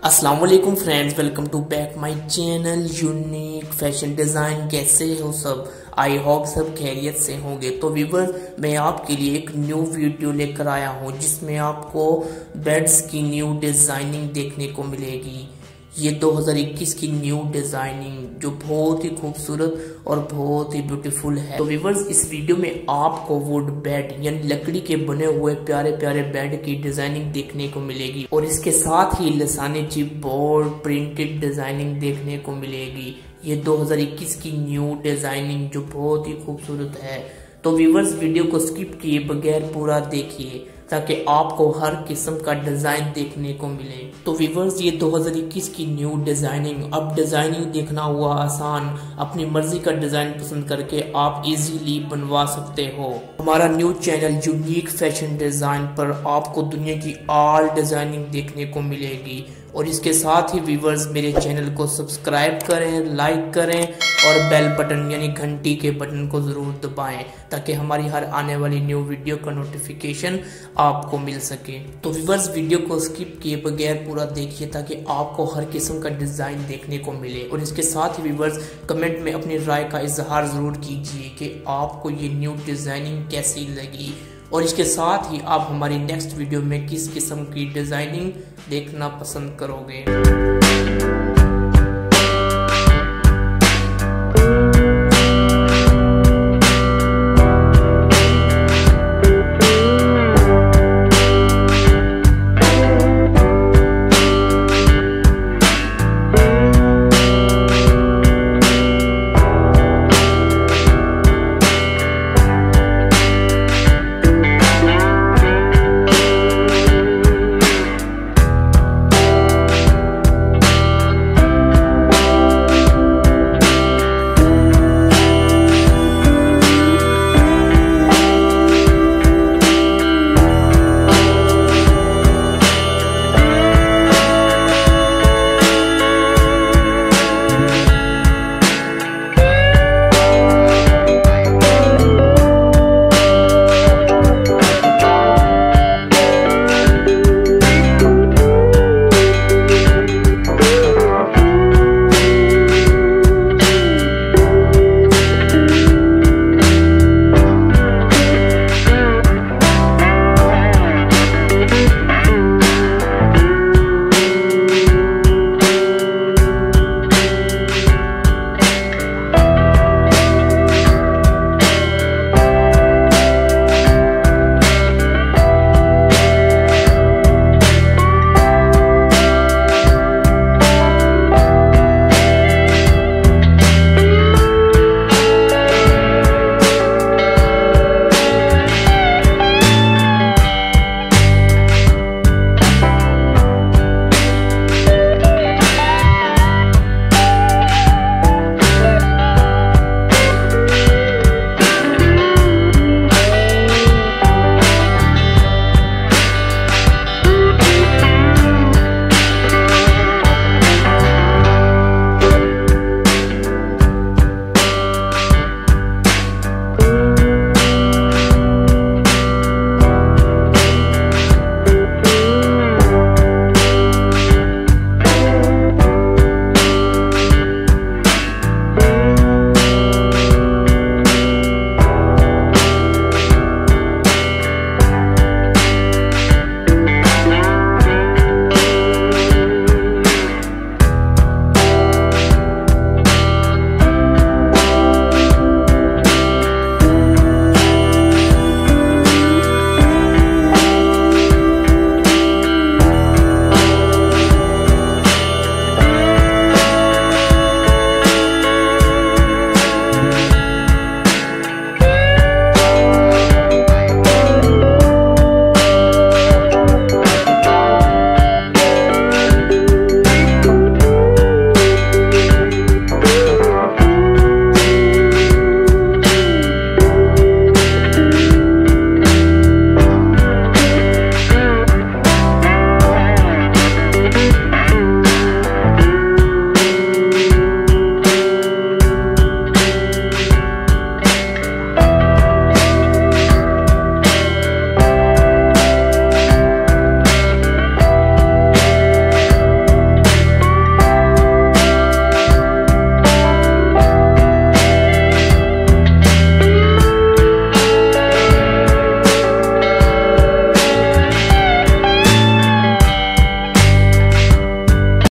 अस्सलाम वालेकुम friends, welcome to back my channel unique fashion design. कैसे हो सब? आई होप सब खैरियत से होंगे। तो व्यूअर्स, मैं आपके लिए एक न्यू वीडियो लेकर आया हूं जिसमें आपको बेड्स की न्यू डिज़ाइनिंग देखने को मिलेगी। ये 2021 की न्यू डिज़ाइनिंग जो बहुत ही खूबसूरत और बहुत ही ब्यूटीफुल है। तो व्यूअर्स, इस वीडियो में आपको वुड बेड यानी लकड़ी के बने हुए प्यारे प्यारे बेड की डिज़ाइनिंग देखने को मिलेगी और इसके साथ ही लसानी चिप बोर्ड प्रिंटेड डिज़ाइनिंग देखने को मिलेगी। ये 2021 की न्यू डिज़ाइनिंग जो बहुत ही खूबसूरत है। तो व्यूअर्स, वीडियो को स्किप किए बगैर पूरा देखिए ताकि आपको हर किस्म का डिज़ाइन देखने को मिले। तो व्यूअर्स, ये 2021 की न्यू डिज़ाइनिंग। अब डिज़ाइनिंग देखना हुआ आसान, अपनी मर्जी का डिज़ाइन पसंद करके आप इजीली बनवा सकते हो। हमारा new channel unique fashion design पर आपको दुनिया की ऑल डिज़ाइनिंग देखने को मिलेगी और इसके साथ ही व्यूअर्स, मेरे चैनल को सब्सक्राइब करें, लाइक करें और बेल बटन यानी घंटी के बटन को ज़रूर दबाएं ताकि हमारी हर आने वाली न्यू वीडियो का नोटिफिकेशन आपको मिल सके। तो व्यूअर्स, वीडियो को स्किप किए बगैर पूरा देखिए ताकि आपको हर किस्म का डिज़ाइन देखने को मिले और इसके साथ ही व्यूअर्स, कमेंट में अपनी राय का इजहार ज़रूर कीजिए कि आपको ये न्यू डिज़ाइनिंग कैसी लगी और इसके साथ ही आप हमारी नेक्स्ट वीडियो में किस किस्म की डिज़ाइनिंग देखना पसंद करोगे।